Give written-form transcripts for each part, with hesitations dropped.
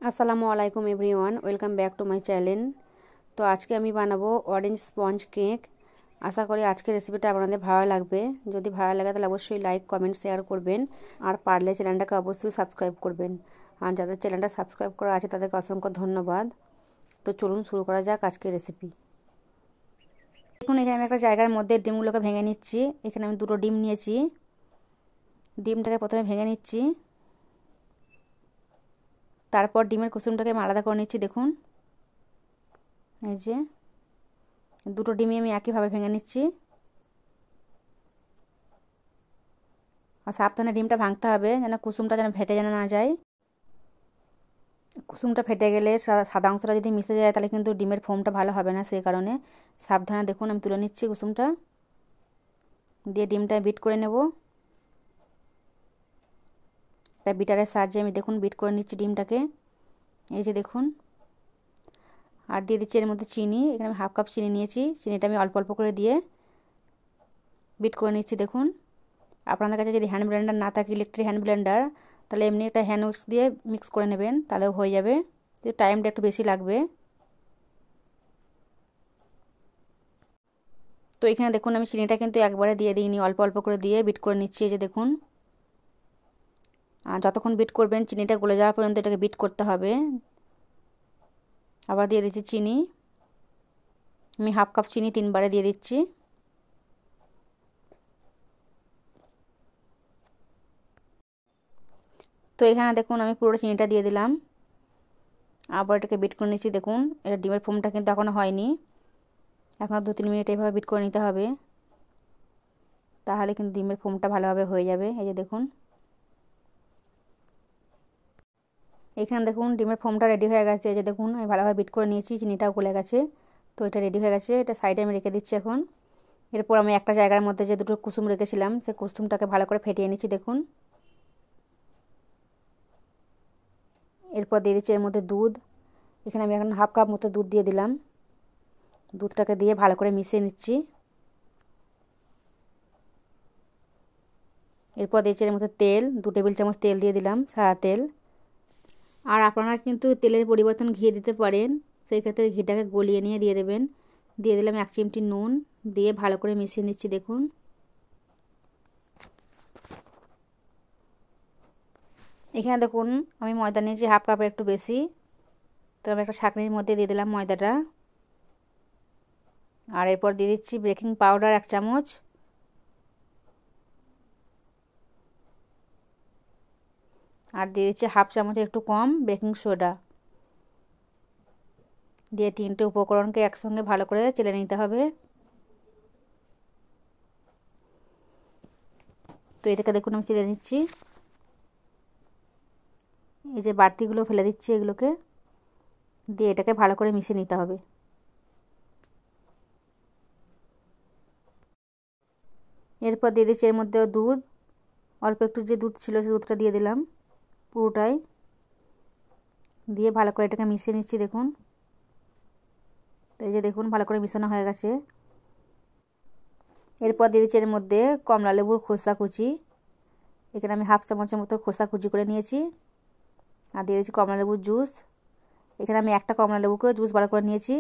আসসালামু আলাইকুম everyone, welcome back to my channel. তো আজকে আমি বানাবো অরেঞ্জ স্পঞ্জ কেক। আশা করি আজকের রেসিপিটা আপনাদের ভালো লাগবে। যদি ভালো লাগে তাহলে অবশ্যই লাইক, কমেন্ট, শেয়ার করবেন। আর পারলে চ্যানেলটাকে অবশ্যই সাবস্ক্রাইব করবেন। আর যাদের চ্যানেলটা সাবস্ক্রাইব করা আছে তাদেরকে অসংখ্য ধন্যবাদ। তো চলুন শুরু করা যাক আজকের রেসিপি। দেখুন, এখানে আমি একটা জায়গার মধ্যে ডিমগুলোকে ভেঙে নিচ্ছি। এখানে আমি দুটো ডিম নিয়েছি। ডিমটাকে প্রথমে ভেঙে নিচ্ছি, তারপর ডিমের কুসুমটাকে আমি আলাদা করে নিচ্ছি। দেখুন, এই যে দুটো ডিমই আমি একইভাবে ভেঙে নিচ্ছি। আর সাবধানে ডিমটা ভাঙতে হবে, যেন কুসুমটা যেন ফেটে যেন না যায়। কুসুমটা ফেটে গেলে সাদা অংশটা যদি মিশে যায় তাহলে কিন্তু ডিমের ফোমটা ভালো হবে না। সেই কারণে সাবধানে দেখুন আমি তুলে নিচ্ছি কুসুমটা দিয়ে ডিমটা বিট করে নেব। একটা বিটারের সাহায্যে আমি দেখুন বিট করে নিচ্ছি ডিমটাকে। এই যে দেখুন, আর দিয়ে দিচ্ছি এর মধ্যে চিনি। এখানে আমি হাফ কাপ চিনি নিয়েছি। চিনিটা আমি অল্প অল্প করে দিয়ে বিট করে নিচ্ছি। দেখুন, আপনাদের কাছে যদি হ্যান্ড ব্লেন্ডার না থাকে, ইলেকট্রিক হ্যান্ড ব্লেন্ডার, তাহলে এমনি একটা হ্যান্ড উইক্স দিয়ে মিক্স করে নেবেন, তাহলেও হয়ে যাবে। কিন্তু টাইমটা একটু বেশি লাগবে। তো এখানে দেখুন আমি চিনিটা কিন্তু একবারে দিয়ে দিইনি, অল্প অল্প করে দিয়ে বিট করে নিচ্ছি। এই যে দেখুন, আর যতক্ষণ বিট করবেন চিনিটা গলে যাওয়া পর্যন্ত এটাকে বিট করতে হবে। আবার দিয়ে দিচ্ছি চিনি। আমি হাফ কাপ চিনি 3বারে দিয়ে দিচ্ছি। তো এখানে দেখুন আমি পুরো চিনিটা দিয়ে দিলাম। আবার এটাকে বিট করে নিচ্ছি। দেখুন, এটা ডিমের ফোমটা কিন্তু এখনও হয়নি, এখনও 2-3 মিনিট এইভাবে বিট করে নিতে হবে, তাহলে কিন্তু ডিমের ফোমটা ভালোভাবে হয়ে যাবে। এই যে দেখুন, এখানে দেখুন ডিমের ফোমটা রেডি হয়ে গেছে। এই যে দেখুন আমি ভালোভাবে বিট করে নিয়েছি, চিনিটাও গলে গেছে। তো এটা রেডি হয়ে গেছে, এটা সাইডে আমি রেখে দিচ্ছি এখন। এরপর আমি একটা জায়গার মধ্যে যে দুটো কুসুম রেখেছিলাম সেই কুসুমটাকে ভালো করে ফেটিয়ে নিচ্ছি। দেখুন, এরপর দিয়ে দিচ্ছি এর মধ্যে দুধ। এখানে আমি এখন হাফ কাপ মতো দুধ দিয়ে দিলাম। দুধটাকে দিয়ে ভালো করে মিশিয়ে নিচ্ছি। এরপর দিয়েছি এর মধ্যে তেল, 2 টেবিল চামচ তেল দিয়ে দিলাম, সাদা তেল। আর আপনারা কিন্তু তেলের পরিবর্তন ঘি দিতে পারেন, সেই ক্ষেত্রে ঘিটাকে গলিয়ে নিয়ে দিয়ে দেবেন। দিয়ে দিলাম 1 চিমটি নুন, দিয়ে ভালো করে মিশিয়ে নিচ্ছি। দেখুন, এখানে দেখুন আমি ময়দা নিয়েছি হাফ কাপের একটু বেশি। তো আমি একটা ছাঁকনির মধ্যে দিয়ে দিলাম ময়দাটা। আর এরপর দিয়ে দিচ্ছি বেকিং পাউডার 1 চামচ। আর দিয়ে দিচ্ছি হাফ চামচের একটু কম বেকিং সোডা। দিয়ে 3টে উপকরণকে একসঙ্গে ভালো করে চেলে নিতে হবে। তো এটাকে দেখুন আমি চেলে নিচ্ছি। এই যে বাড়তিগুলো ফেলে দিচ্ছি, এগুলোকে দিয়ে এটাকে ভালো করে মিশিয়ে নিতে হবে। এরপর দিয়ে দিচ্ছি এর মধ্যে দুধ, অল্প একটু যে দুধ ছিল সেই দুধটা দিয়ে দিলাম পুরোটাই। দিয়ে ভালো করে এটাকে মিশিয়ে নিচ্ছি। দেখুন, তো এই যে দেখুন ভালো করে মিশানো হয়ে গেছে। এরপর দিয়ে দিচ্ছি এর মধ্যে কমলা লেবুর খোসা কুচি। এখানে আমি হাফ চামচের মতো খোসা কুচি করে নিয়েছি। আর দিয়ে দিচ্ছি কমলা লেবুর জুস। এখানে আমি একটা কমলা লেবুকে জুস বার করে নিয়েছি।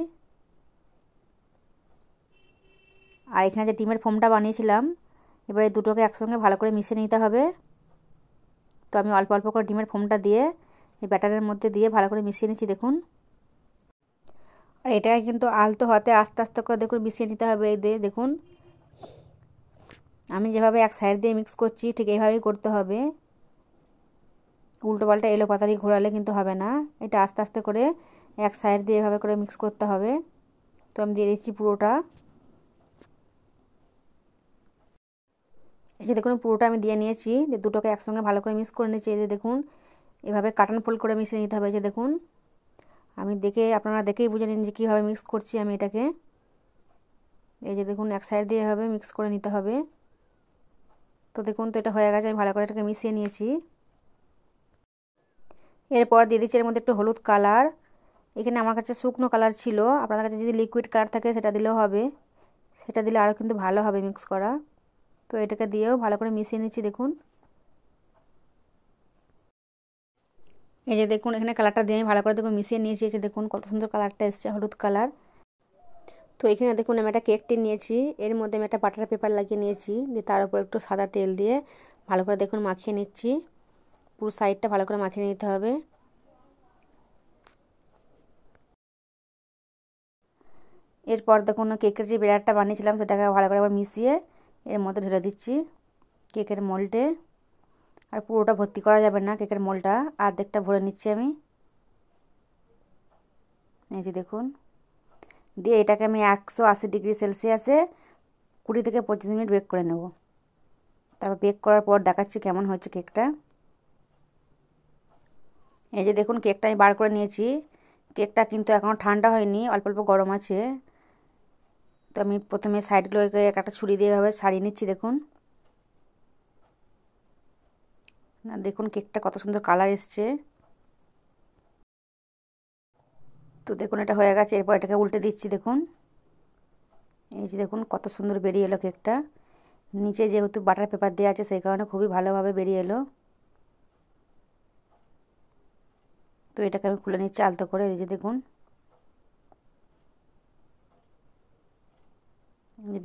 আর এখানে যে ডিমের ফোমটা বানিয়েছিলাম, এবার এই দুটোকে একসঙ্গে ভালো করে মিশিয়ে নিতে হবে। তো আমি অল্প অল্প করে ডিমের ফোমটা দিয়ে এই ব্যাটারের মধ্যে দিয়ে ভালো করে মিশিয়ে নিচ্ছি। দেখুন, আর এটাকে কিন্তু আলতো হাতে আস্তে আস্তে করে দেখুন মিশিয়ে নিতে হবে। এই দিয়ে দেখুন আমি যেভাবে এক সাইড দিয়ে মিক্স করছি ঠিক এইভাবেই করতে হবে। উল্টো পাল্টা এলো পাতারি ঘোরালে কিন্তু হবে না। এটা আস্তে আস্তে করে এক সাইড দিয়ে এভাবে করে মিক্স করতে হবে। তো আমি দিয়ে দিচ্ছি পুরোটা। এই যে দেখুন পুরোটা আমি দিয়ে নিয়েছি, যে দুটোকে একসঙ্গে ভালো করে মিক্স করে নিয়েছি। এই যে দেখুন এভাবে কাটান ফোল্ড করে মিশিয়ে নিতে হবে। যে দেখুন আমি আপনারা দেখেই বুঝে নিন যে কীভাবে মিক্স করছি আমি এটাকে। এই যে দেখুন এক সাইড দিয়ে এভাবে মিক্স করে নিতে হবে। তো দেখুন তো এটা হয়ে গেছে, আমি ভালো করে এটাকে মিশিয়ে নিয়েছি। এরপর দিয়ে দিচ্ছি এর মধ্যে একটু হলুদ কালার। এখানে আমার কাছে শুকনো কালার ছিল, আপনাদের কাছে যদি লিকুইড কালার থাকে সেটা দিলেও হবে, সেটা দিলে আরও কিন্তু ভালো হবে মিক্স করা। তো এটাকে দিয়েও ভালো করে মিশিয়ে নিচ্ছি। দেখুন এই যে দেখুন এখানে কালারটা দিয়ে আমি ভালো করে দেখুন মিশিয়ে নিয়েছি। এই যে দেখুন কত সুন্দর কালারটা এসছে, হলুদ কালার। তো এখানে দেখুন আমি একটা কেক টিন নিয়েছি, এর মধ্যে আমি একটা বাটার পেপার লাগিয়ে নিয়েছি, দিয়ে তার উপর একটু সাদা তেল দিয়ে ভালো করে দেখুন মাখিয়ে নিচ্ছি। পুরো সাইডটা ভালো করে মাখিয়ে নিতে হবে। এরপর দেখুন কেকের যে ব্যাটারটা বানিয়েছিলাম সেটাকে ভালো করে আবার মিশিয়ে এর মধ্যে ঢেলে দিচ্ছি কেকের মোল্ডে। আর পুরোটা ভর্তি করা যাবে না কেকের মোল্ডটা, অর্ধেকটা ভরে নিচ্ছি আমি। এই যে দেখুন, দিয়ে এটাকে আমি 180 ডিগ্রি সেলসিয়াসে 20 থেকে 25 মিনিট বেক করে নেব। তারপর বেক করার পর দেখাচ্ছি কেমন হয়েছে কেকটা। এই যে দেখুন কেকটা আমি বার করে নিয়েছি। কেকটা কিন্তু এখনও ঠান্ডা হয়নি, অল্প অল্প গরম আছে। তো আমি প্রথমে সাইডগুলোকে একটা ছুরি দিয়ে এভাবে ছাড়িয়ে নিচ্ছি। দেখুন না, দেখুন কেকটা কত সুন্দর কালার এসছে। তো দেখুন এটা হয়ে গেছে। এরপর এটাকে উল্টে দিচ্ছি। দেখুন এই যে দেখুন কত সুন্দর বেরিয়ে এলো কেকটা। নিচে যেহেতু বাটার পেপার দেওয়া আছে সেই কারণে খুবই ভালোভাবে বেরিয়ে এলো। তো এটাকে আমি খুলে নিচ্ছি আলতো করে। এই যে দেখুন,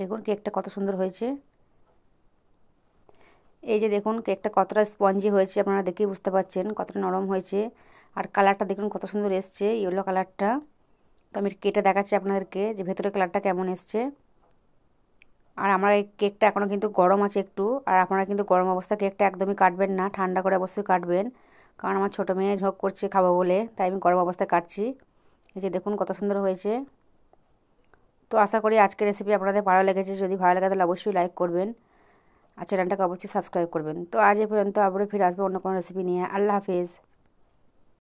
দেখুন কেকটা কত সুন্দর হয়েছে। এই যে দেখুন কেকটা কতটা স্পঞ্জি হয়েছে, আপনারা দেখেই বুঝতে পারছেন কতটা নরম হয়েছে। আর কালারটা দেখুন কত সুন্দর এসছে, ইয়েলো কালারটা। তো আমি কেটে দেখাচ্ছি আপনাদেরকে যে ভেতরের কালারটা কেমন এসছে। আর আমার এই কেকটা এখনও কিন্তু গরম আছে একটু। আর আপনারা কিন্তু গরম অবস্থা কেকটা একদমই কাটবেন না, ঠান্ডা করে অবশ্যই কাটবেন, কারণ আমার ছোটো মেয়ে ঝোঁক করছে খাবো বলে, তাই আমি গরম অবস্থায় কাটছি। এই যে দেখুন কত সুন্দর হয়েছে। তো আশা করি আজকের রেসিপি আপনাদের ভালো লেগেছে। যদি ভালো লাগে তাহলে অবশ্যই লাইক করবেন আর চ্যানেলটাকে অবশ্যই সাবস্ক্রাইব করবেন। তো আজ এই পর্যন্ত, আবারও ফিরে আসবো অন্য কোনো রেসিপি নিয়ে। আল্লাহ হাফেজ।